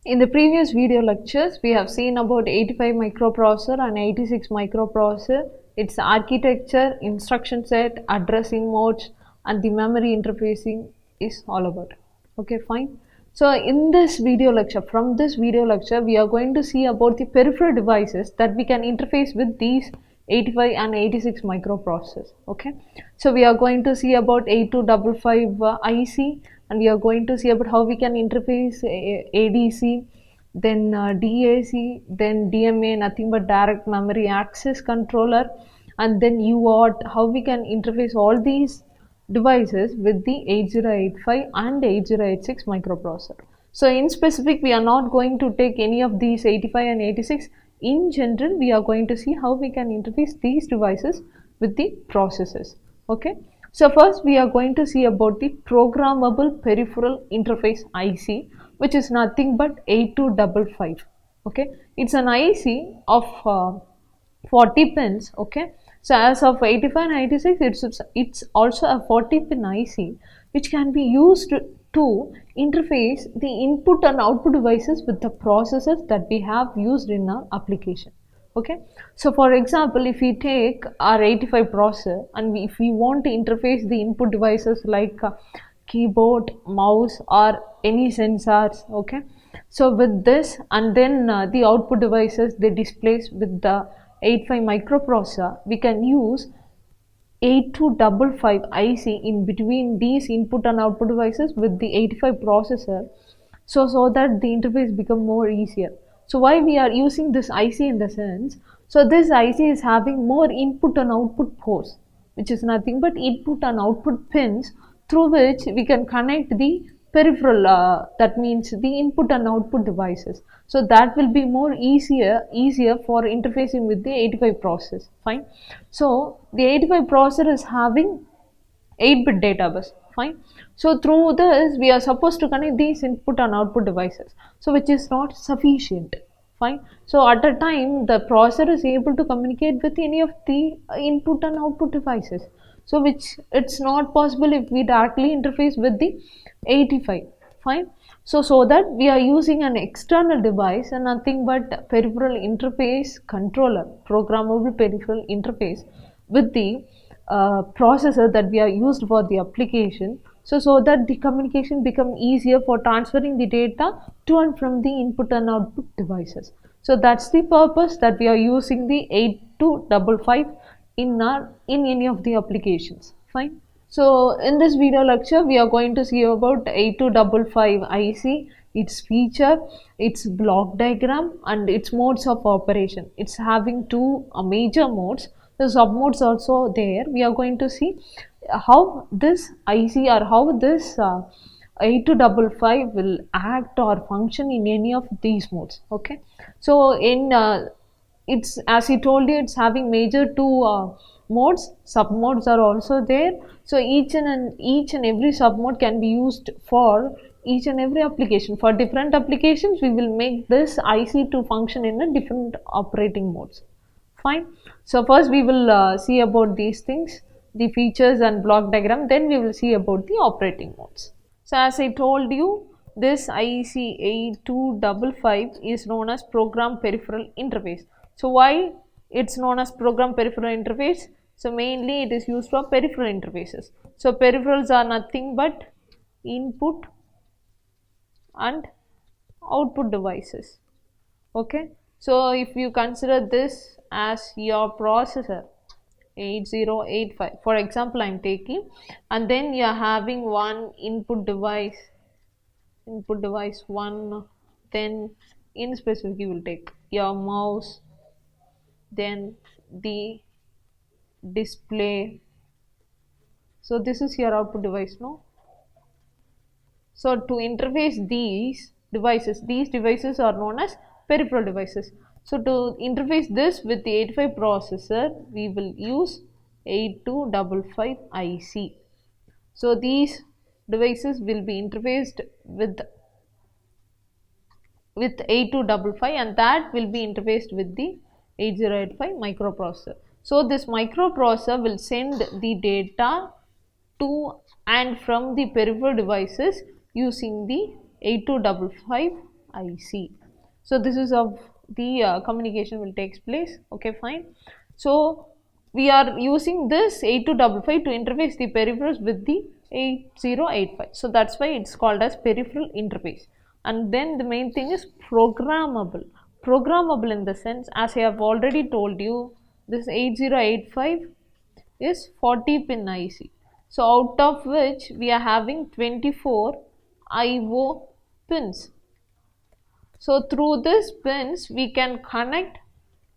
In the previous video lectures, we have seen about 85 microprocessor and 86 microprocessor, its architecture, instruction set, addressing modes, and the memory interfacing is all about. Okay, fine. So in this video lecture, from this video lecture, we are going to see about the peripheral devices that we can interface with these 85 and 86 microprocessors. Okay, so we are going to see about 8255 IC, and we are going to see about how we can interface ADC, then DAC, then DMA, nothing but direct memory access controller, and then UART, how we can interface all these devices with the 8085 and 8086 microprocessor. So in specific, we are not going to take any of these 85 and 86. In general, we are going to see how we can interface these devices with the processors. Okay. So first we are going to see about the programmable peripheral interface IC, which is nothing but 8255. Okay. It's an IC of 40 pins. Okay. So as of 85 and 86, it's also a 40 pin IC which can be used to interface the input and output devices with the processors that we have used in our application. Okay, so for example, if we take our 85 processor and if we want to interface the input devices like keyboard, mouse, or any sensors, okay, so with this, and then the output devices, they displays with the 85 microprocessor, we can use 8255 IC in between these input and output devices with the 85 processor, so that the interface become more easier. So why we are using this IC in the sense, so this IC is having more input and output ports, which is nothing but input and output pins through which we can connect the peripheral, that means the input and output devices. So that will be more easier for interfacing with the 85 process. Fine. So the 85 processor is having 8-bit data bus. Fine. So through this we are supposed to connect these input and output devices, so which is not sufficient. Fine. So at a time the processor is able to communicate with any of the input and output devices, so which it's not possible if we directly interface with the 85. Fine. So that we are using an external device and nothing but peripheral interface controller, programmable peripheral interface with the processor that we are used for the application, so that the communication become easier for transferring the data to and from the input and output devices. So that's the purpose that we are using the 8255 in any of the applications. Fine. So in this video lecture, we are going to see about 8255 IC, its feature, its block diagram, and its modes of operation. It's having two major modes. The sub modes also there. We are going to see how this IC or how this 8255 will act or function in any of these modes. Okay. So in it's, as he told you, it's having major two modes. Sub modes are also there. So each and every sub mode can be used for each and every application. For different applications, we will make this IC to function in a different operating modes. Fine. So first we will see about these things, the features and block diagram. Then we will see about the operating modes. So as I told you, this IEC 8255 is known as program peripheral interface. So why it's known as program peripheral interface? So mainly it is used for peripheral interfaces. So peripherals are nothing but input and output devices. Okay. So if you consider this as your processor 8085, for example I am taking, and then you are having one input device 1, then in specific you will take your mouse, then the display. So this is your output device, no? So to interface these devices are known as peripheral devices. So to interface this with the 85 processor, we will use 8255 IC. So these devices will be interfaced with 8255, and that will be interfaced with the 8085 microprocessor. So this microprocessor will send the data to and from the peripheral devices using the 8255 IC. So this is how the communication will take place. Okay, fine. So we are using this 8255 to interface the peripherals with the 8085. So that's why it's called as peripheral interface. And then the main thing is programmable. Programmable in the sense, as I have already told you, this 8085 is 40 pin IC. So out of which we are having 24 IO pins. So through these pins we can connect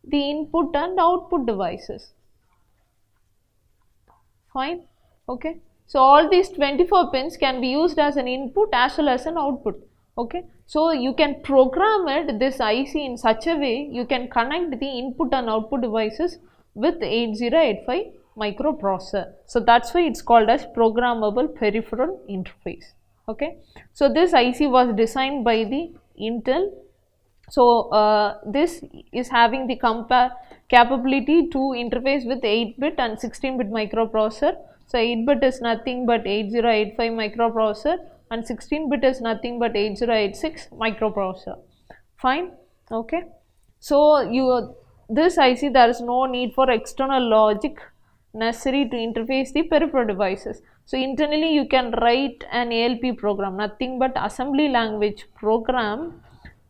the input and output devices. Fine. Okay. So all these 24 pins can be used as an input as well as an output. Okay. So you can program it, this IC, in such a way you can connect the input and output devices with 8085 microprocessor. So that's why it's called as programmable peripheral interface. Okay. So this IC was designed by the Intel. So this is having the capability to interface with 8-bit and 16-bit microprocessor. So 8-bit is nothing but 8085 microprocessor and 16-bit is nothing but 8086 microprocessor. Fine. Okay. So this IC, there is no need for external logic necessary to interface the peripheral devices. So internally you can write an ALP program, nothing but assembly language program,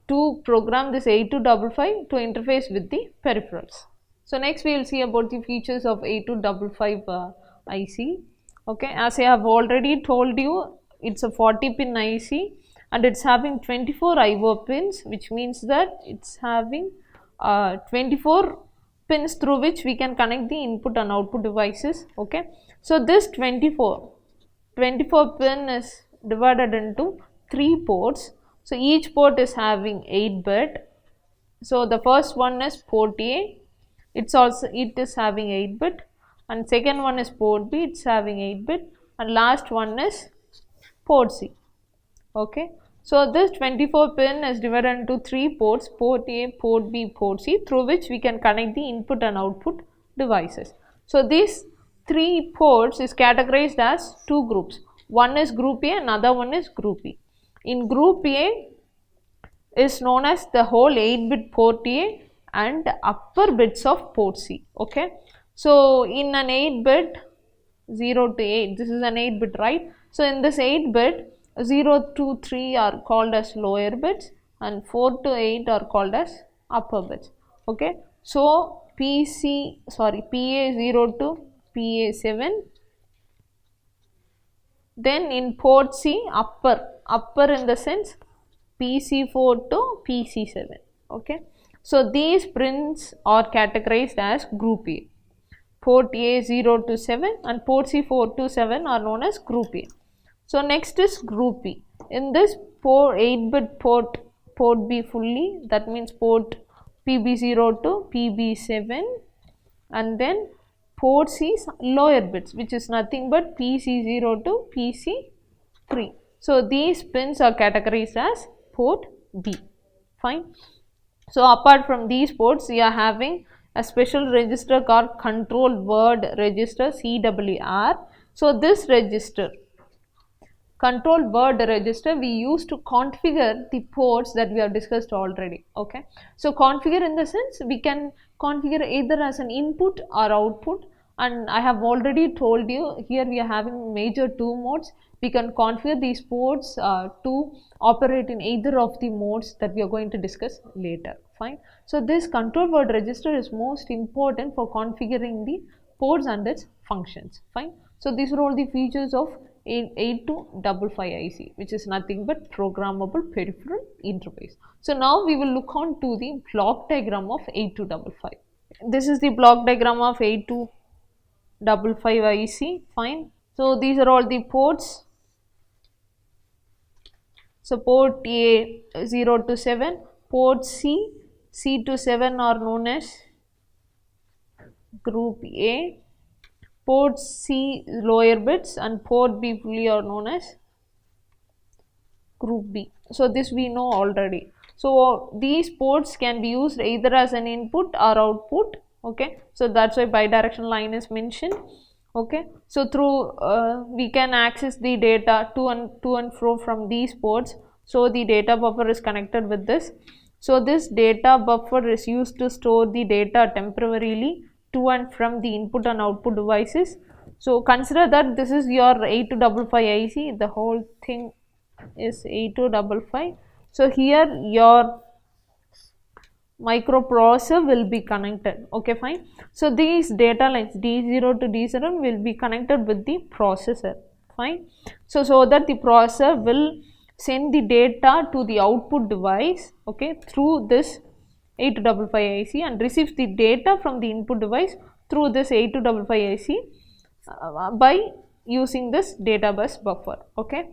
to program this 8255 to interface with the peripherals. So next we will see about the features of 8255 IC. Okay, as I have already told you, it's a 40 pin IC and it's having 24 IO pins, which means that it's having 24 pins through which we can connect the input and output devices. Okay, so this 24 pin is divided into 3 ports. So each port is having 8-bit. So the first one is port A, it is having 8-bit, and second one is port B, it's having 8-bit, and last one is port C. Okay. So this 24 pin is divided into 3 ports, port A, port B, port C, through which we can connect the input and output devices. So these 3 ports is categorized as 2 groups. One is group A, another one is group B. In group A is known as the whole 8-bit port A and upper bits of port C. Okay. So in an 8-bit, 0 to 8, this is an 8-bit, right? So in this 8-bit, 0 to 3 are called as lower bits and 4 to 8 are called as upper bits. Okay. So PA0 to PA7. Then in port C, upper in the sense PC4 to PC7. Okay. So these pins are categorized as group A. Port A 0 to 7 and port C 4 to 7 are known as group A. So next is group B. In this 8-bit port B fully, that means port PB0 to PB7, and then port C's lower bits, which is nothing but PC0 to PC3. So these pins are categorized as port B. Fine. So apart from these ports, we are having a special register called control word register, CWR. So this register, control word register, we use to configure the ports that we have discussed already. Okay. So configure in the sense we can configure either as an input or output, and I have already told you here we are having major 2 modes. We can configure these ports to operate in either of the modes that we are going to discuss later. Fine. So this control word register is most important for configuring the ports and its functions. Fine. So these are all the features of 8255 IC, which is nothing but programmable peripheral interface. So now we will look on to the block diagram of 8255. This is the block diagram of 8255 IC. Fine. So these are all the ports. So port A 0 to 7, port C to 7 are known as group A, port C lower bits and port B fully are known as group B. So this we know already. So these ports can be used either as an input or output. Okay. So that's why bidirectional line is mentioned. Okay. So through we can access the data to and fro from these ports So the data buffer is connected with this. So this data buffer is used to store the data temporarily to and from the input and output devices. So consider that this is your 8255 IC, the whole thing is 8255. So here your microprocessor will be connected. Okay, fine. So these data lines D0 to D7 will be connected with the processor. Fine. So that the processor will send the data to the output device, okay, through this 8255 IC and receives the data from the input device through this 8255 IC by using this data bus buffer. Okay.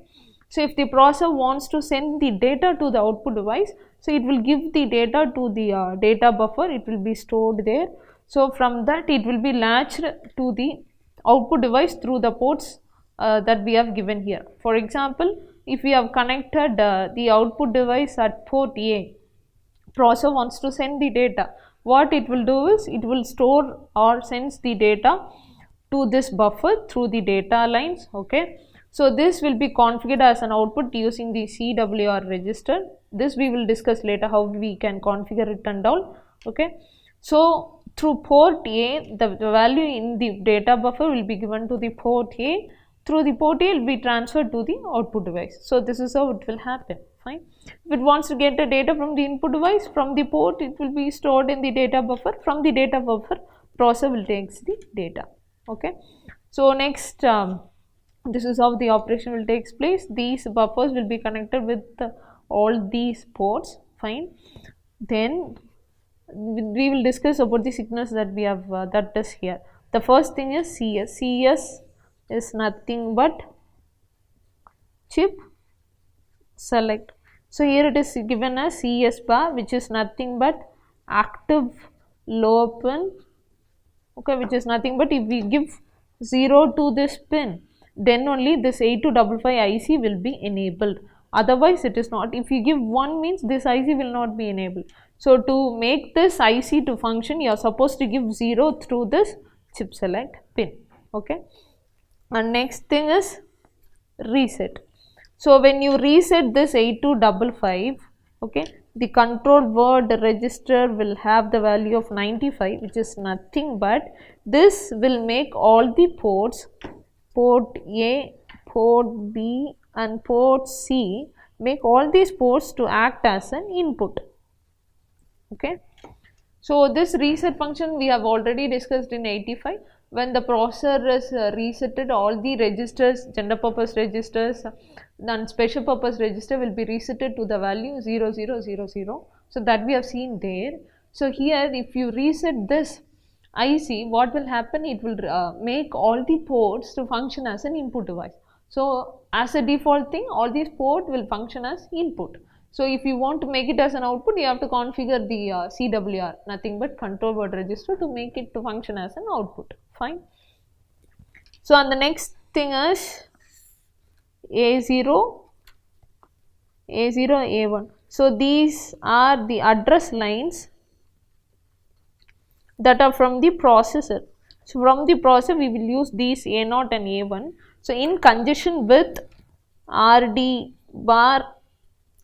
So if the processor wants to send the data to the output device, so it will give the data to the data buffer, it will be stored there. So from that it will be latched to the output device through the ports that we have given here. For example, if we have connected the output device at port A, processor wants to send the data, what it will do is it will store or sends the data to this buffer through the data lines. Okay. So this will be configured as an output using the CWR register. This we will discuss later how we can configure it and all. Okay. So through port A, the value in the data buffer will be given to the port A. Through the port A, it will be transferred to the output device. So this is how it will happen. Fine. If it wants to get the data from the input device, from the port, it will be stored in the data buffer. From the data buffer, processor will take the data. Okay. So next, this is how the operation will take place. These buffers will be connected with all these ports. Fine. Then we will discuss about the signals that we have that is here. The first thing is CS. CS is nothing but chip select. So here it is given as CS bar, which is nothing but active low pin. Okay, which is nothing but if we give 0 to this pin, then only this 8255 IC will be enabled. Otherwise it is not. If you give 1 means this IC will not be enabled. So to make this IC to function, you are supposed to give 0 through this chip select pin. Okay. And next thing is reset. So when you reset this 8255, okay, the control word register will have the value of 95, which is nothing but this will make all the ports, port A, port B and port C, make all these ports to act as an input. Okay. So this reset function we have already discussed in 85. When the processor is resetted, all the registers, general purpose registers and special purpose register will be resetted to the value 0000. So that we have seen there. So here if you reset this IC, what will happen? It will make all the ports to function as an input device. So as a default thing, all these ports will function as input. So if you want to make it as an output, you have to configure the CWR, nothing but control word register, to make it to function as an output. Fine. So and the next thing is A0, A1. So these are the address lines that are from the processor. So from the processor we will use these A0 and A1. So in conjunction with RD bar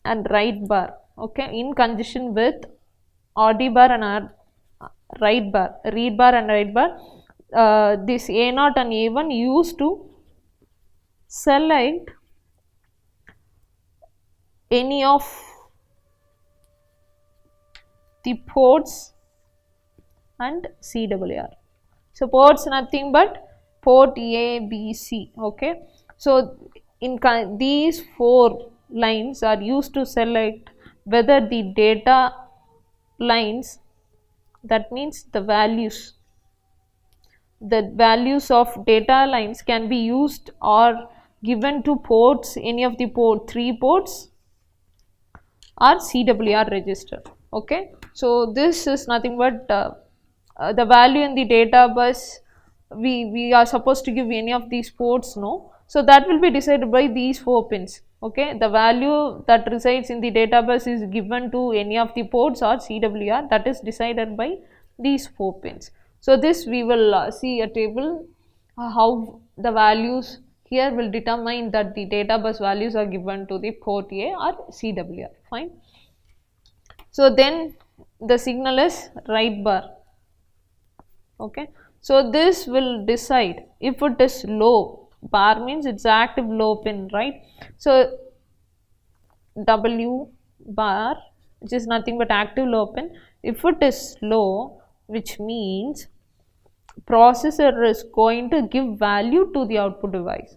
and write bar. Okay, in conjunction with RD bar and write bar, read bar and write bar, this A0 and A1 used to select any of the ports and CWR. So ports nothing but port A, B, C. Okay. So in these 4 lines are used to select whether the data lines, that means the values of data lines can be used or given to ports, any of the 3 ports or CWR register. Okay. So this is nothing but the value in the data bus, we are supposed to give any of these ports, no. So that will be decided by these 4 pins. Okay, the value that resides in the data bus is given to any of the ports or CWR, that is decided by these 4 pins. So this we will see a table how the values here will determine that the data bus values are given to the port A or CWR. Fine. So then the signal is write bar. Okay. So this will decide if it is low. Bar means it's active low pin, right? So W bar, which is nothing but active low pin, if it is low, which means processor is going to give value to the output device.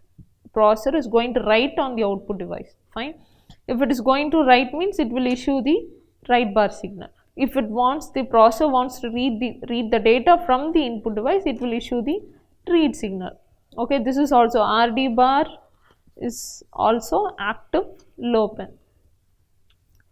Processor is going to write on the output device. Fine. If it is going to write means it will issue the write bar signal. If it wants, the processor wants to read the data from the input device, it will issue the read signal. Okay, this is also RD bar is also active low pin.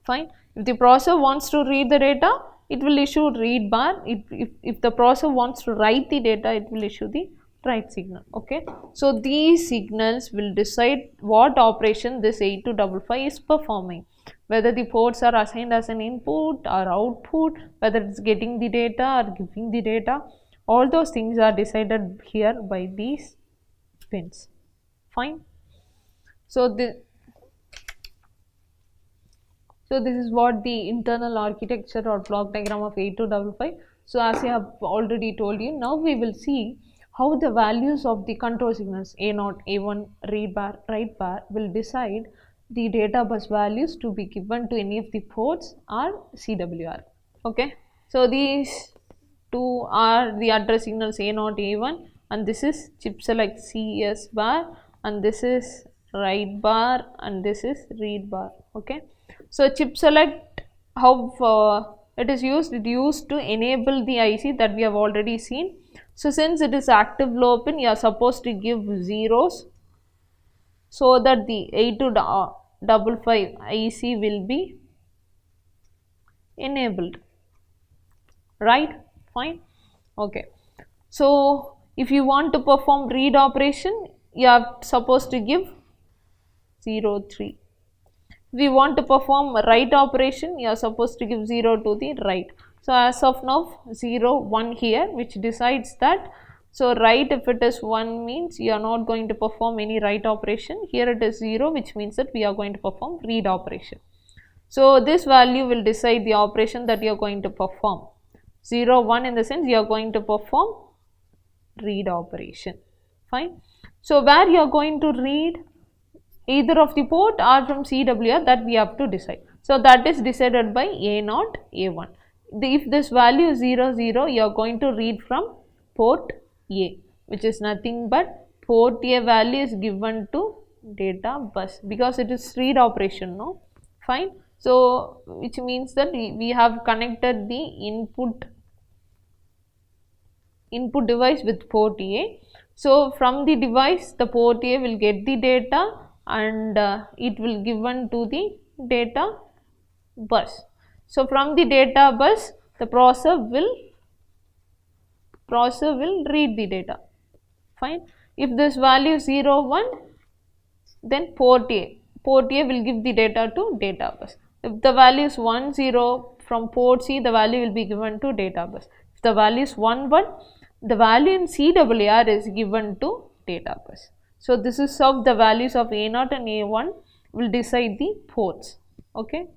Fine. If the processor wants to read the data, it will issue read bar. If the processor wants to write the data, it will issue the write signal. Okay. So these signals will decide what operation this 8255 is performing. Whether the ports are assigned as an input or output, whether it's getting the data or giving the data, all those things are decided here by these pins. Fine. So this is what the internal architecture or block diagram of 8255. So as I have already told you, now we will see how the values of the control signals A0, A1, read bar, write bar will decide the data bus values to be given to any of the ports or CWR. Okay. So these two are the address signals A0, A1, and this is chip select CS bar, and this is write bar, and this is read bar. Okay. So chip select, how it is used? It used to enable the IC that we have already seen. So since it is active low pin, you are supposed to give zeros so that the 8255 IC will be enabled. Right? Fine. Okay. So if you want to perform read operation, you are supposed to give 0, 3. If we want to perform write operation, you are supposed to give 0 to the write. So as of now 0, 1 here, which decides that. So write, if it is 1 means you are not going to perform any write operation. Here it is 0, which means that we are going to perform read operation. So this value will decide the operation that you are going to perform. 0, 1 in the sense you are going to perform read operation. Fine. So where you are going to read, either of the port or from CWR, that we have to decide. So that is decided by A0, A1. If this value is 0, 0, you are going to read from port A, which is nothing but port A value is given to data bus, because it is read operation, no? Fine. So which means that we have connected the input device with port A. So from the device, the port A will get the data and it will given to the data bus. So from the data bus, the processor will read the data. Fine. If this value is 0, 1, then port A will give the data to data bus. If the value is 1, 0 from port C, the value will be given to data bus. If the value is 1, 1, the value in CWR is given to data bus. So this is how the values of A0 and A1 will decide the ports. Okay.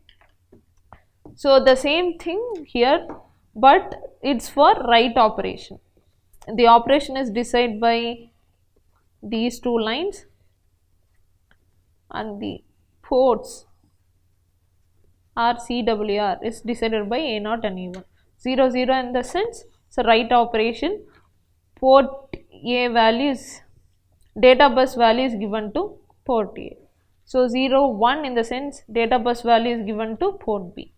So the same thing here, but it's for write operation. The operation is decided by these two lines, and the ports or CWR is decided by A0 and A1. 0, 0 in the sense, so write operation, port A values, data bus value is given to port A. So 0, 1 in the sense, data bus value is given to port B.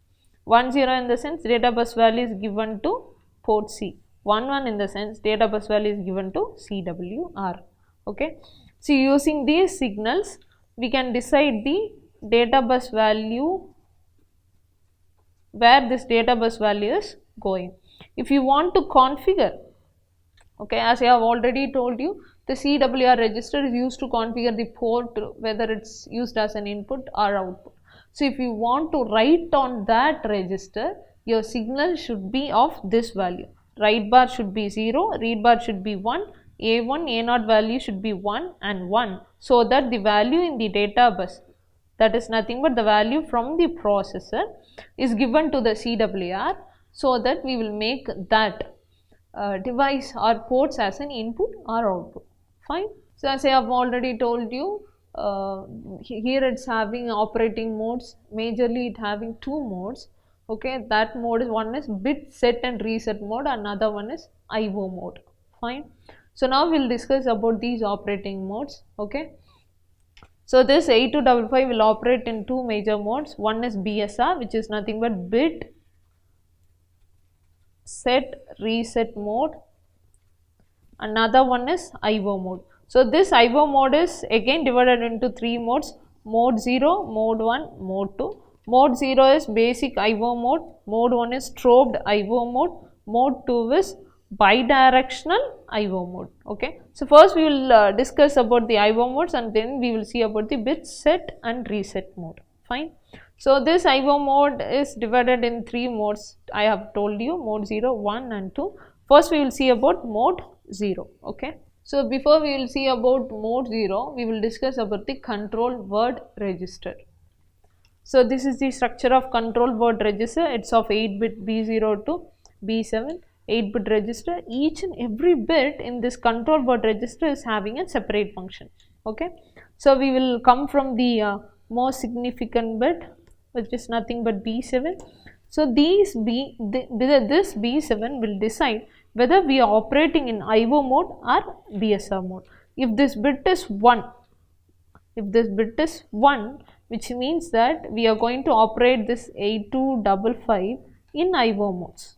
1, 0 in the sense, data bus value is given to port C. 1, 1 in the sense, data bus value is given to CWR. Okay. So using these signals, we can decide the data bus value, where this data bus value is going. If you want to configure, okay, as I have already told you, the CWR register is used to configure the port, whether it's used as an input or output. So if you want to write on that register, your signal should be of this value. Write bar should be 0, read bar should be 1, A1, A0 value should be 1 and 1, so that the value in the data bus, that is nothing but the value from the processor, is given to the CWR, so that we will make that device or ports as an input or output. Fine. So as I have already told you, here it's having operating modes. Majorly it having two modes. Okay, that mode is, one is bit set and reset mode, another one is IO mode. Fine. So now we'll discuss about these operating modes. Okay. So this 8255 will operate in two major modes. One is BSR, which is nothing but bit set reset mode. Another one is IO mode. So this IO mode is again divided into three modes: mode 0, mode 1, mode 2. Mode 0 is basic IO mode, mode 1 is strobed IO mode, mode 2 is bidirectional IO mode. Okay. So first we will discuss about the IO modes, and then we will see about the bit set and reset mode. Fine. So this IO mode is divided in three modes. I have told you, mode 0, 1 and 2. First we will see about mode 0. Okay. So before we will see about mode 0, we will discuss about the control word register. So this is the structure of control word register. It's of 8-bit B0 to B7, 8-bit register. Each and every bit in this control word register is having a separate function. Okay. So we will come from the most significant bit, which is nothing but B7. So this B7 will decide whether we are operating in IO mode or BSR mode. If this bit is 1, which means that we are going to operate this 8255 in IO modes.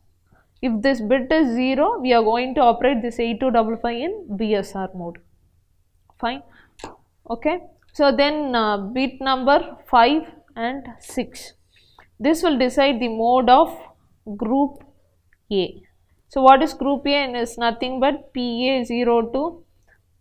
If this bit is 0, we are going to operate this 8255 in BSR mode. Fine. Okay. So then bit number 5 and 6. This will decide the mode of group A. So what is group A? And is nothing but PA0 to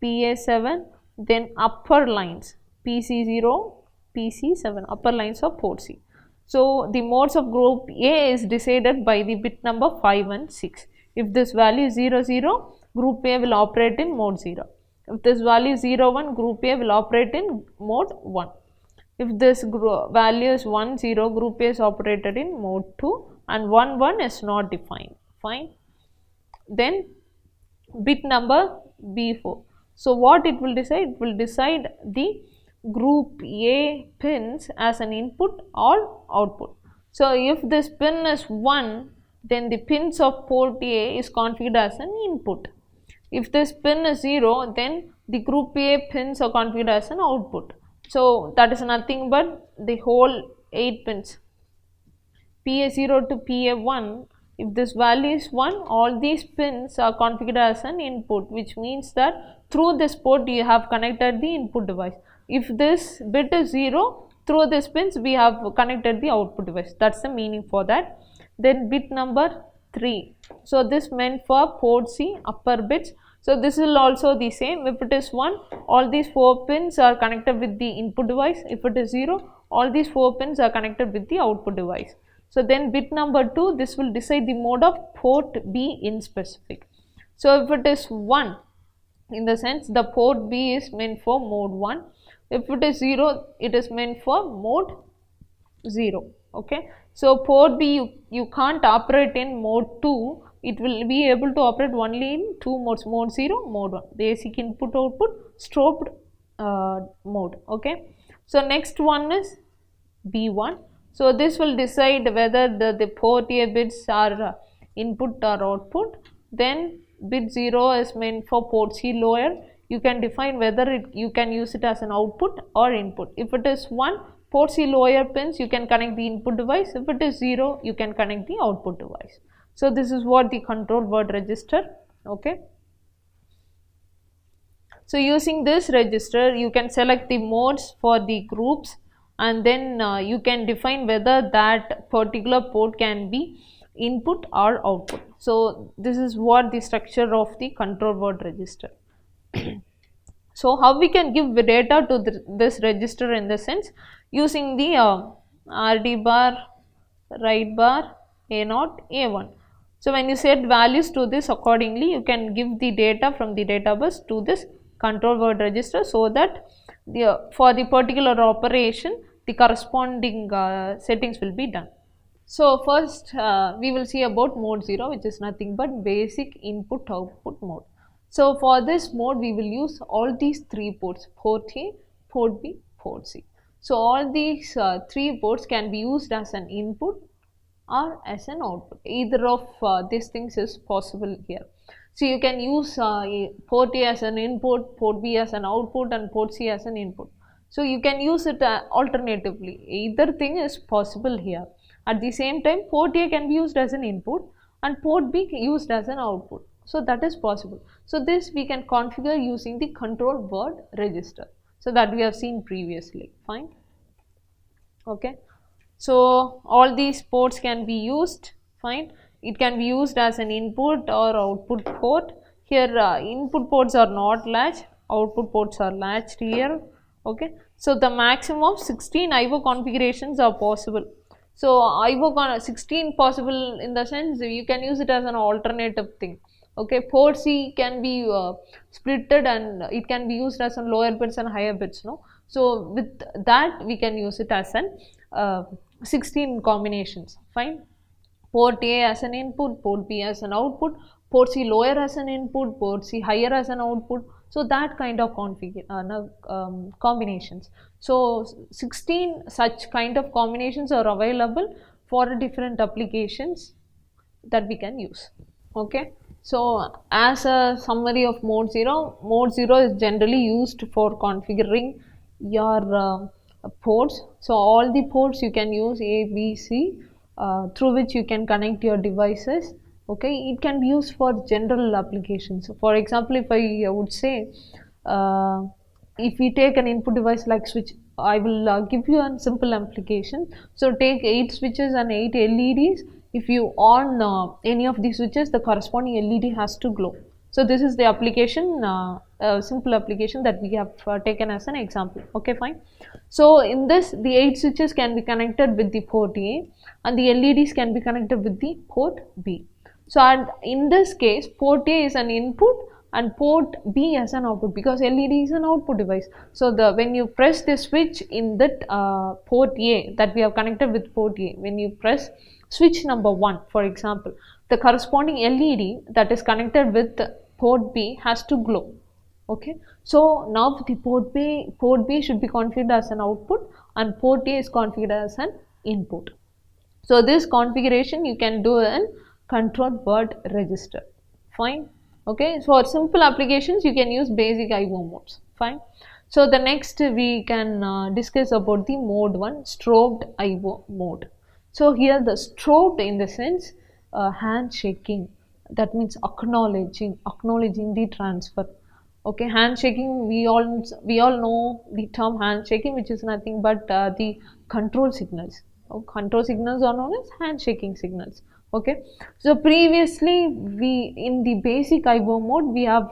PA7, then upper lines PC0, PC7, upper lines of port C. So the modes of group A is decided by the bit number 5 and 6. If this value is 0, 0, group A will operate in mode 0. If this value is 0, 1, group A will operate in mode 1. If this value is 1, 0, group A is operated in mode 2, and 1, 1 is not defined. Fine. Then bit number B4. So what it will decide? It will decide the group A pins as an input or output. So if this pin is 1, then the pins of port A is configured as an input. If this pin is 0, then the group A pins are configured as an output. So that is nothing but the whole 8 pins, PA0 to PA1. If this value is 1, all these pins are configured as an input, which means that through this port you have connected the input device. If this bit is 0, through these pins we have connected the output device. That's the meaning for that. Then bit number 3. So this meant for port C upper bits. So this is also the same. If it is 1, all these 4 pins are connected with the input device. If it is 0, all these 4 pins are connected with the output device. So then bit number 2, this will decide the mode of port B in specific. So if it is 1, in the sense the port B is meant for mode 1. If it is 0, it is meant for mode 0. Okay. So port B you can't operate in mode 2. It will be able to operate only in two modes, mode 0, mode 1, basic input output, strobed mode. Okay. So next one is B1. So this will decide whether the port A bits are input or output. Then bit 0 is meant for port C lower. You can define whether you can use it as an output or input. If it is 1, port C lower pins, you can connect the input device. If it is 0, you can connect the output device. So this is what the control word register. Okay. So using this register, you can select the modes for the groups, and then you can define whether that particular port can be input or output. So this is what the structure of the control word register. So how we can give the data to this register in the sense using the RD bar, write bar, A0, A1. So when you set values to this accordingly, you can give the data from the data bus to this control word register, so that for the particular operation the corresponding settings will be done. So first we will see about mode 0, which is nothing but basic input output mode. So for this mode we will use all these three ports, port A, port B, port C. So all these three ports can be used as an input or as an output. Either of these things is possible here. So you can use port A as an input, port B as an output, and port C as an input. So you can use it alternatively. Either thing is possible here. At the same time, port A can be used as an input and port B used as an output. So that is possible. So this we can configure using the control word register. So that we have seen previously. Fine. Okay. So all these ports can be used. Fine. It can be used as an input or output port. Here input ports are not latched, output ports are latched here. Okay. So the maximum of 16 IO configurations are possible. So IO 16 possible in the sense you can use it as an alternative thing. Okay, port C can be splitted and it can be used as a lower bits and higher bits. No, so with that we can use it as an 16 combinations. Fine. Port A as an input, port B as an output, port C lower as an input, port C higher as an output. So that kind of combinations. So 16 such kind of combinations are available for different applications that we can use. Okay. So as a summary of mode 0 is generally used for configuring your ports. So all the ports you can use A, B, C through which you can connect your devices. Okay, it can be used for general applications. So for example, if I would say if we take an input device like switch, I will give you a simple application. So take 8 switches and 8 LEDs. If you on any of these switches, the corresponding LED has to glow. So this is the application, simple application that we have taken as an example. Okay, fine. So in this, the 8 switches can be connected with the port A and the LEDs can be connected with the port B. So and in this case, port A is an input and port B as an output, because LED is an output device. So when you press the switch in that port A that we have connected with port A, when you press switch number 1, for example, the corresponding LED that is connected with port B has to glow. Okay, so now the port B should be configured as an output and port A is configured as an input. So this configuration you can do in control word register. Fine. Okay, so for simple applications you can use basic IO modes. Fine. So the next we can discuss about the mode 1, strobed IO mode. So here the strobed in the sense handshaking, that means acknowledging the transfer. Okay, handshaking, we all know the term handshaking, which is nothing but the control signals. Control signals are known as handshaking signals. Okay, so previously we in the basic IO mode we have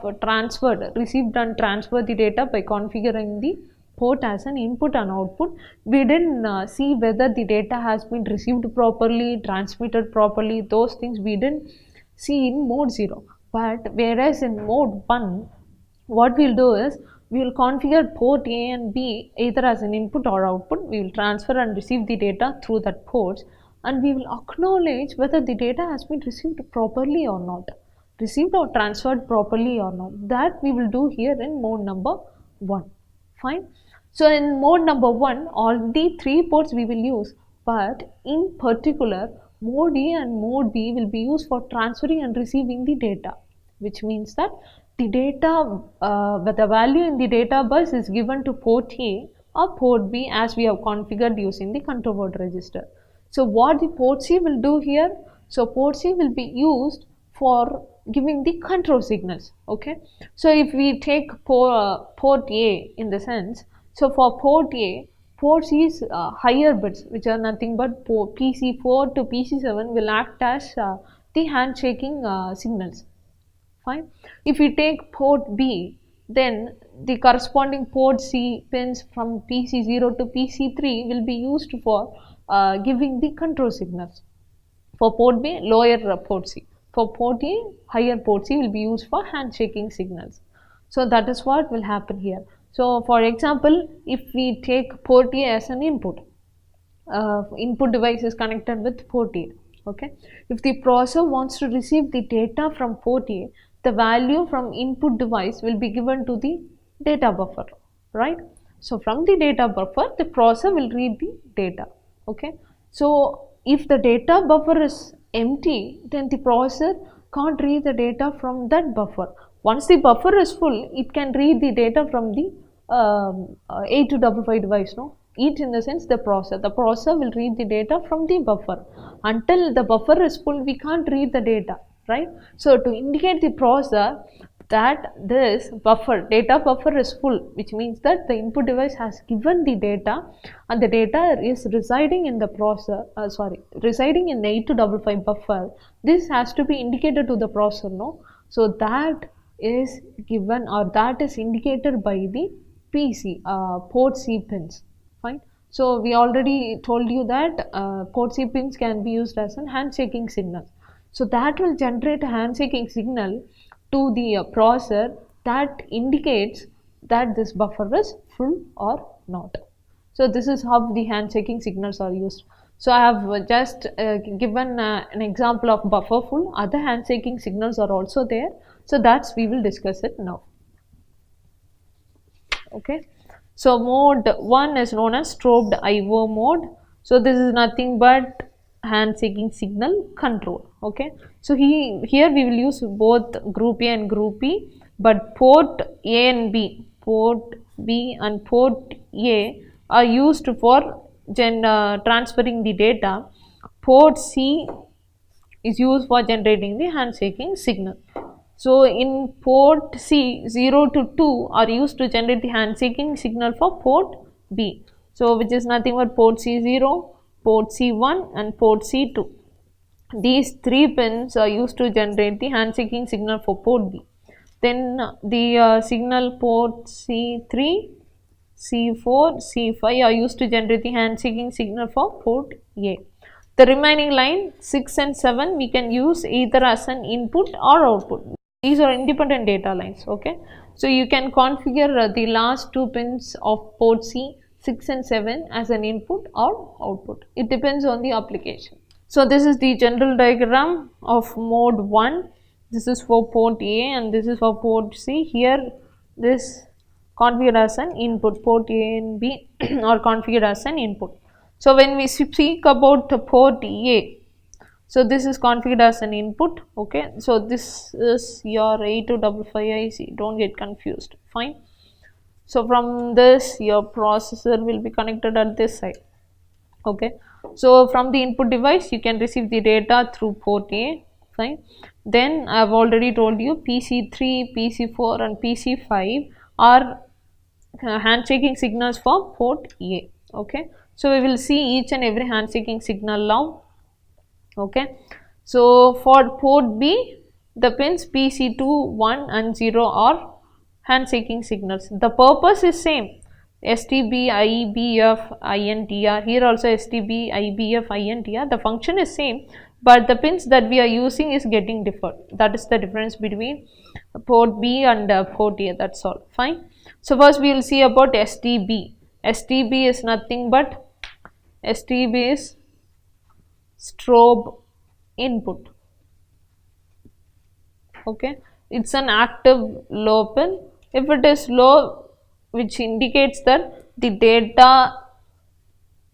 received and transferred the data by configuring the port as an input and output. We didn't see whether the data has been received properly, transmitted properly. Those things we didn't see in mode 0. But whereas in mode 1, what we'll do is we will configure port A and B either as an input or output. We will transfer and receive the data through that ports, and we will acknowledge whether the data has been received properly or not, received or transferred properly or not. That we will do here in mode number 1. Fine. So in mode number 1, all the 3 ports we will use, but in particular mode A and mode B will be used for transferring and receiving the data, which means that the data, the value in the data bus is given to port A or port B as we have configured using the control word register. So what the port C will do here? So port C will be used for giving the control signals. Okay. So if we take port A in the sense, so for port A, port C's higher bits, which are nothing but PC4 to PC7, will act as the handshaking signals. Fine. If we take port B, then the corresponding port C pins from PC0 to PC3 will be used for giving the control signals. For port B, lower port C. For port A, higher port C will be used for handshaking signals. So that is what will happen here. So for example, if we take port A as an input, input device is connected with port A. Okay, if the processor wants to receive the data from port A, the value from input device will be given to the data buffer, right? So from the data buffer, the processor will read the data. Okay, so if the data buffer is empty, then the processor can't read the data from that buffer. Once the buffer is full, it can read the data from the 8255 device, no? It in the sense the processor will read the data from the buffer. Until the buffer is full, we can't read the data, right? So to indicate the processor that this data buffer is full, which means that the input device has given the data and the data is residing in the processor, residing in the 8255 buffer. This has to be indicated to the processor, no? So that is given, or that is indicated by the PC, port C pins. Fine. So we already told you that port C pins can be used as a handshaking signal. So that will generate a handshaking signal to the processor that indicates that this buffer is full or not. So this is how the handshaking signals are used. So I have just given an example of buffer full. Other handshaking signals are also there. So that's we will discuss it now. Okay. So mode 1 is known as strobed IO mode. So this is nothing but handshaking signal control. Okay. So here we will use both group A and group B, but port A and B, port B and port A are used for transferring the data. Port C is used for generating the handshaking signal. So in port C, 0 to 2 are used to generate the handshaking signal for port B. So which is nothing but port C0, port C1 and port C2. These three pins are used to generate the handshaking signal for port B. Then the signal port C3, C4, C5 are used to generate the handshaking signal for port A. The remaining line 6 and 7 we can use either as an input or output. These are independent data lines. Okay, so you can configure the last two pins of port C, 6 and 7 as an input or output. It depends on the application. So this is the general diagram of mode 1. This is for port A and this is for port C. Here this configured as an input. Port A and B are configured as an input. So when we speak about port A, so this is configured as an input. Okay, so this is your 8255 IC, don't get confused. Fine. So from this your processor will be connected at this side. Okay, so from the input device you can receive the data through port A. Fine. Then I have already told you PC3, PC4 and PC5 are handshaking signals for port A. Okay, so we will see each and every handshaking signal now. Okay, so for port B, the pins PC2, 1 and 0 are handshaking signals. The purpose is same. STB, IBF, INTR. Here also STB, IBF, INTR. The function is same, but the pins that we are using is getting different. That is the difference between port B and port A. That's all. Fine. So first we will see about STB. STB is nothing but STB is strobe input. Okay, it's an active low pin. If it is low, which indicates that the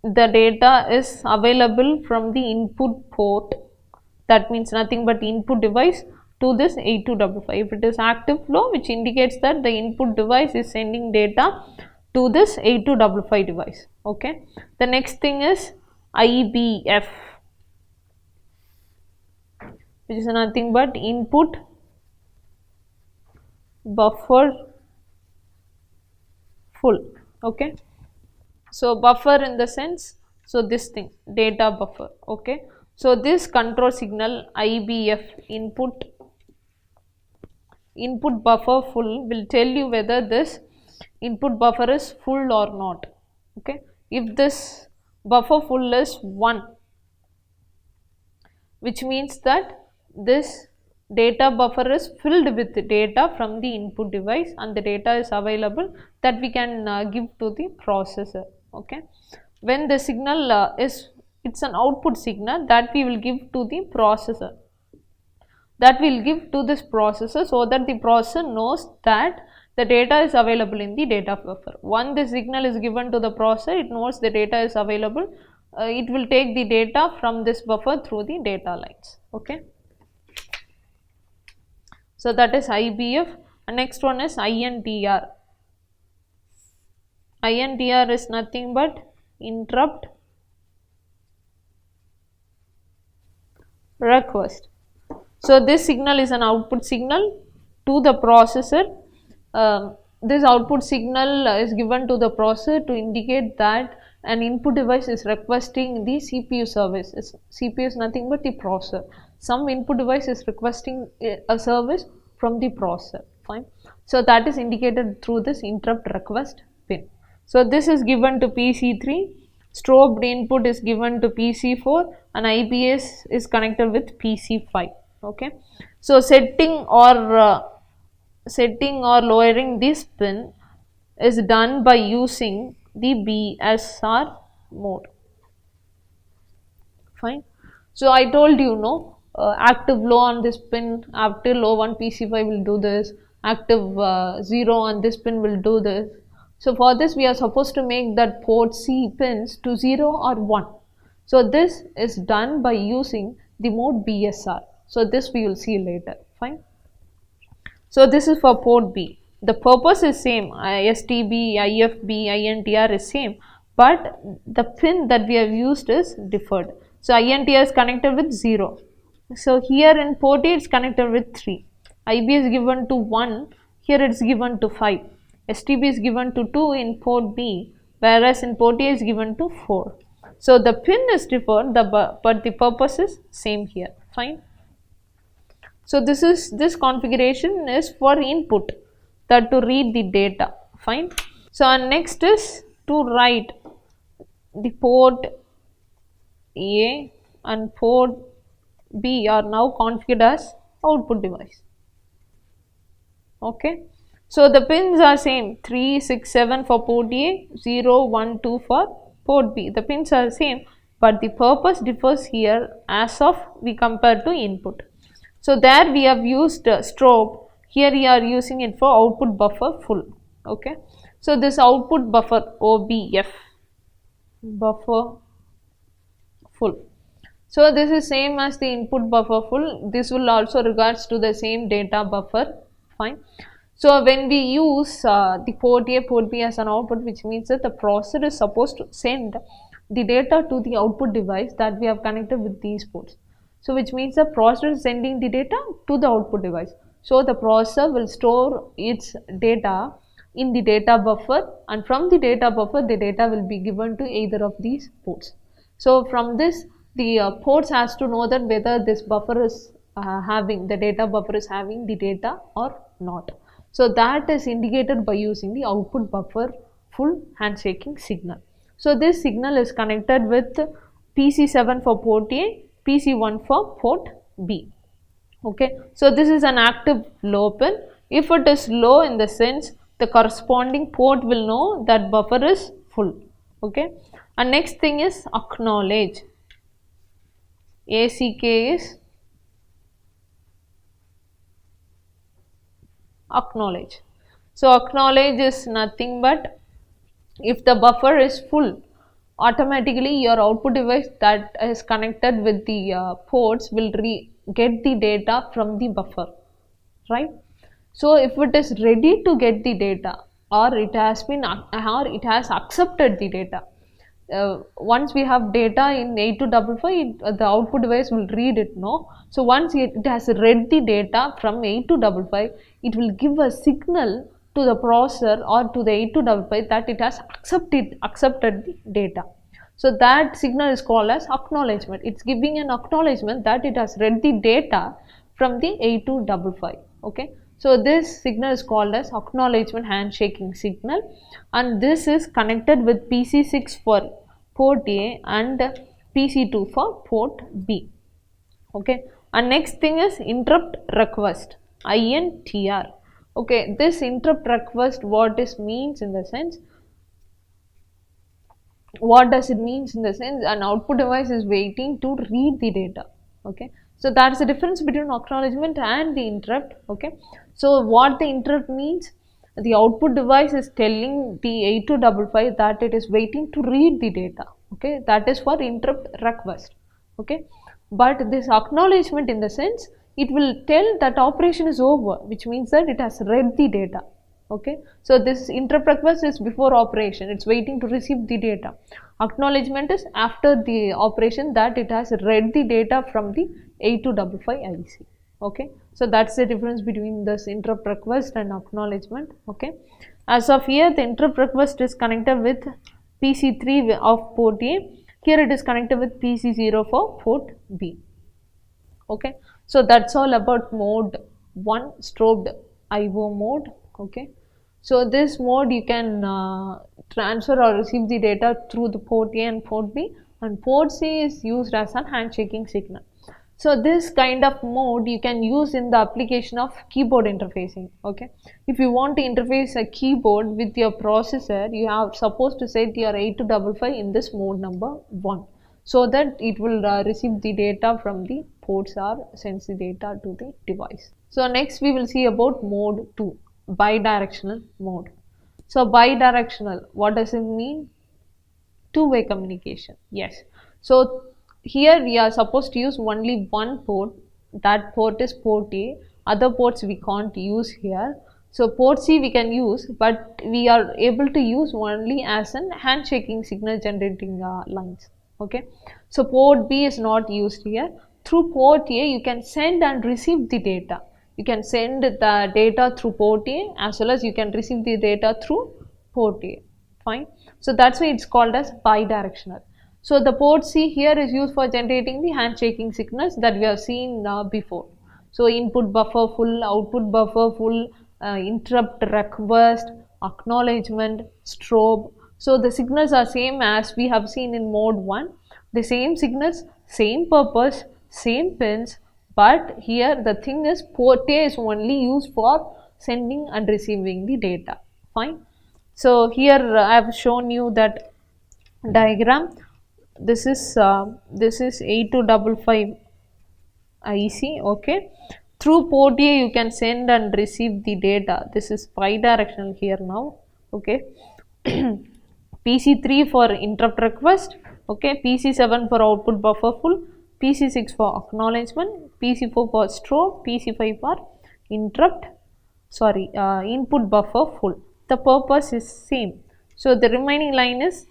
data is available from the input port, that means nothing but input device to this 8255. If it is active low, which indicates that the input device is sending data to this 8255 device. Okay, the next thing is IBF, which is nothing but input buffer full. Okay, so buffer in the sense, so this thing data buffer. Okay, so this control signal IBF, input buffer full, will tell you whether this input buffer is full or not. Okay, if this buffer full is 1, which means that this data buffer is filled with data from the input device and the data is available that we can give to the processor. Okay, when the signal it's an output signal that we will give to the processor, that will give to this processor, so that the processor knows that the data is available in the data buffer. Once the signal is given to the processor, it knows the data is available. It will take the data from this buffer through the data lines. Okay, so that is IBF. And next one is INTR. INTR is nothing but interrupt request. So this signal is an output signal to the processor. This output signal is given to the processor to indicate that an input device is requesting the CPU service. CPU is nothing but the processor. Some input device is requesting a service from the processor. Fine. So that is indicated through this interrupt request pin. So this is given to PC3. Strobed input is given to PC4 and IBS is connected with PC5. Okay, so setting or lowering this pin is done by using the BSR mode. Fine. So I told you, no, active low on this pin, active low on PC5 will do this, active 0 on this pin will do this. So for this we are supposed to make that port C pins to 0 or 1. So this is done by using the mode BSR. So this we will see later. Fine. So this is for port B. The purpose is same. STB, IFB, INTR is same, but the pin that we have used is differed. So INTR is connected with 0. So here in port A it is connected with 3. IB is given to 1. Here it is given to 5. STB is given to 2 in port B, whereas in port A is given to 4. So the pin is different, but the purpose is same here. Fine. So this configuration is for input, that to read the data. Fine. So and next is to write the port A and port B are now configured as output device. Okay. So the pins are same, 3, 6, 7 for port A, 0, 1, 2 for port B. The pins are same, but the purpose differs here as of we compare to input. So there we have used strobe, here we are using it for output buffer full. Okay. So this output buffer OBF, buffer full. So this is same as the input buffer full. This will also regards to the same data buffer. Fine. So when we use the port A, port B as an output, which means that the processor is supposed to send the data to the output device that we have connected with these ports. So which means the processor is sending the data to the output device. So the processor will store its data in the data buffer, and from the data buffer the data will be given to either of these ports. So from this the ports has to know that whether this buffer is having the data buffer is having the data or not. So that is indicated by using the output buffer full handshaking signal. So this signal is connected with PC7 for port A, PC1 for port B. Okay. So this is an active low pin. If it is low, in the sense the corresponding port will know that buffer is full. Okay. And next thing is acknowledge. ACK is acknowledge. So acknowledge is nothing but if the buffer is full, automatically your output device that is connected with the ports will get the data from the buffer, right? So if it is ready to get the data, or it has accepted the data, once we have data in 8255, the output device will read it, no? So once it has read the data from 8255, it will give a signal to the processor or to the 8255 that it has accepted the data. So that signal is called as acknowledgement. It's giving an acknowledgement that it has read the data from the 8255. Okay. So this signal is called as acknowledgement handshaking signal, and this is connected with PC6 for port A and PC2 for port B. Okay. And next thing is interrupt request, INTR. Okay, this interrupt request, what this means in the sense, what does it means in the sense, an output device is waiting to read the data. Okay, so that's the difference between acknowledgement and the interrupt. Okay, so what the interrupt means, the output device is telling the 8255 that it is waiting to read the data. Okay, that is for interrupt request. Okay, but this acknowledgement in the sense, it will tell that operation is over, which means that it has read the data. Okay, so this interrupt request is before operation, it's waiting to receive the data. Acknowledgement is after the operation, that it has read the data from the 8255 IC. Okay, so that's the difference between this interrupt request and acknowledgement. Okay, as of here, the interrupt request is connected with PC3 of port A. Here it is connected with PC0 for port B. Okay, so that's all about mode 1, strobed IO mode. Okay, so this mode you can transfer or receive the data through the port A and port B, and port C is used as a handshaking signal. So this kind of mode you can use in the application of keyboard interfacing. Okay, if you want to interface a keyboard with your processor, you are supposed to set your 8255 in this mode number 1, so that it will receive the data from the ports or sends the data to the device. So next we will see about mode 2, bidirectional mode. So bidirectional, what does it mean? Two-way communication. Yes, so here we are supposed to use only one port, that port is port A, other ports we can't use here. So port C we can use, but we are able to use only as an handshaking signal generating lines. Okay, so port B is not used here. Through port A you can send and receive the data. You can send the data through port A, as well as you can receive the data through port A. Fine, so that's why it's called as bidirectional. So the port C here is used for generating the handshaking signals that we have seen before. So input buffer full, output buffer full, interrupt request, acknowledgement, strobe. So the signals are same as we have seen in mode 1. The same signals, same purpose, same pins, but here the thing is port A is only used for sending and receiving the data. Fine. So here I have shown you that diagram. This is 8255 IC. Okay, through port A you can send and receive the data. This is bidirectional here now. Okay, PC3 for interrupt request. Okay, PC7 for output buffer full, PC6 for acknowledgement, PC4 for strobe, PC5 for interrupt, input buffer full. The purpose is same. So the remaining line is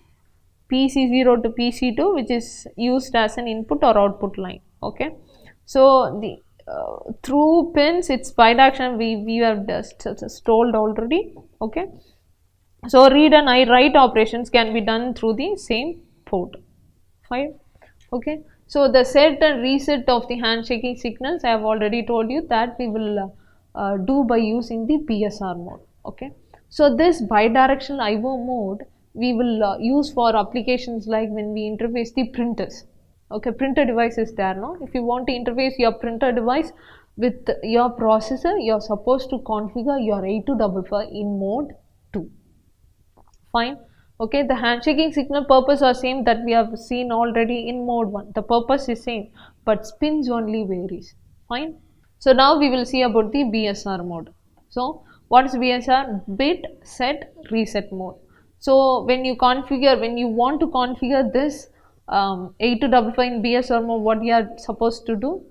PC0 to PC2, which is used as an input or output line. Okay, so the through pins it's bidirectional, we have just told already. Okay, so read and write operations can be done through the same port. Fine. Okay, so the set and reset of the handshaking signals I have already told you that we will do by using the BSR mode. Okay, so this bidirectional IO mode we will use for applications like when we interface the printers. Okay, printer device is there now. If you want to interface your printer device with your processor, you are supposed to configure your 8255 in mode 2. Fine. Okay, the handshaking signal purpose are same that we have seen already in mode 1. The purpose is same, but spins only varies. Fine. So now we will see about the BSR mode. So what is BSR? Bit set reset mode. So when you want to configure this 8255 in BSR mode, what you are supposed to do?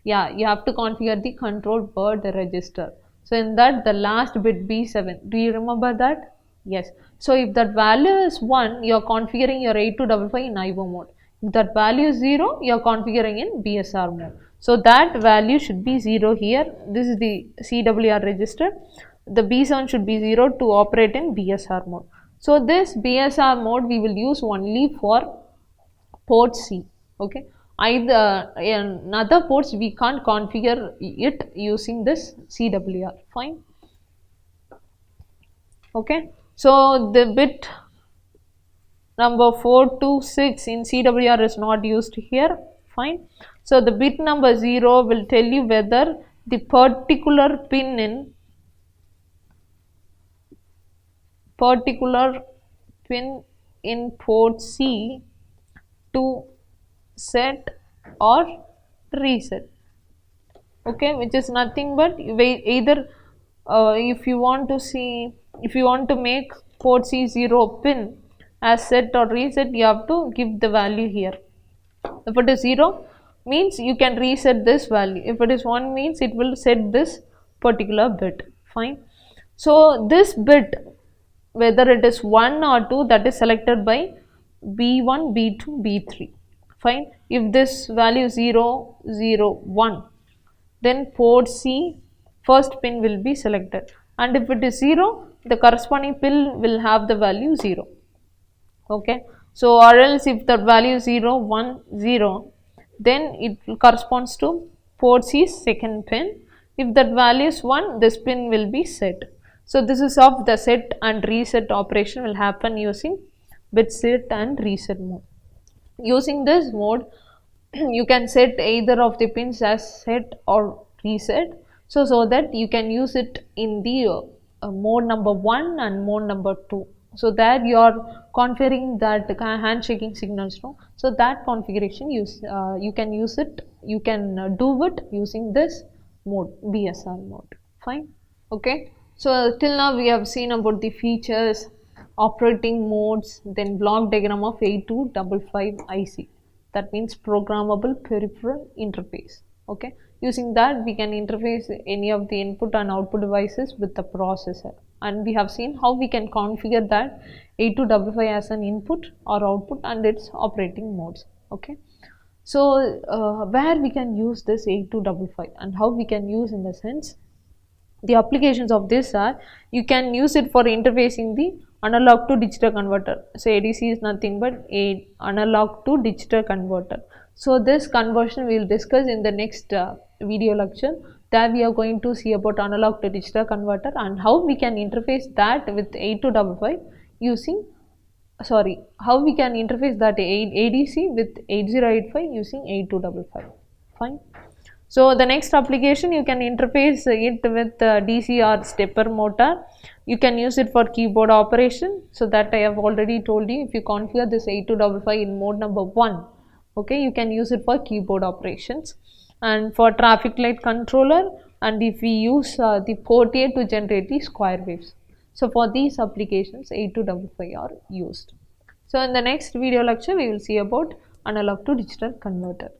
Yeah, you have to configure the control word register. So in that, the last bit B7. Do you remember that? Yes. So if that value is 1, you are configuring your 8255 in IO mode. If that value is 0, you are configuring in BSR mode. So that value should be 0 here. This is the CWR register. The B7 should be 0 to operate in BSR mode. So this BSR mode we will use only for port C. Okay, either in other ports we can't configure it using this CWR. Fine. Okay, so the bit number 4 to 6 in CWR is not used here. Fine. So the bit number 0 will tell you whether the particular pin in port C to set or reset. Okay, which is nothing but either if you want to make port C 0 pin as set or reset, you have to give the value here. If it is 0 means you can reset this value, if it is 1 means it will set this particular bit. Fine. So this bit, whether it is 1 or 2, that is selected by B1, B2, B3. Fine. If this value is 0, 0, 1, then port C first pin will be selected, and if it is 0, the corresponding pin will have the value 0. Okay. So or else if the value is 0, 1, 0, then it corresponds to port C's second pin. If that value is 1, this pin will be set. So this is of the set and reset operation will happen using bit set and reset mode. Using this mode, you can set either of the pins as set or reset, so that you can use it in the mode number 1 and mode number 2. So that you are configuring that handshaking signals, no? So that configuration you can use it, you can do it using this mode, BSR mode. Fine. Okay. So till now we have seen about the features, operating modes, then block diagram of 8255 IC. That means programmable peripheral interface. Okay. Using that we can interface any of the input and output devices with the processor. And we have seen how we can configure that 8255 as an input or output and its operating modes. Okay. So where we can use this 8255 and how we can use, in the sense, the applications of this are, you can use it for interfacing the analog to digital converter. So ADC is nothing but a analog to digital converter. So this conversion we will discuss in the next video lecture. There we are going to see about analog to digital converter and how we can interface that with 8255 using, how we can interface that ADC with 8085 using 8255. Fine. So the next application, you can interface it with DC or stepper motor. You can use it for keyboard operation. So that I have already told you, if you configure this 8255 in mode number 1, okay, you can use it for keyboard operations and for traffic light controller, and if we use the port A to generate the square waves. So for these applications 8255 are used. So in the next video lecture we will see about analog to digital converter.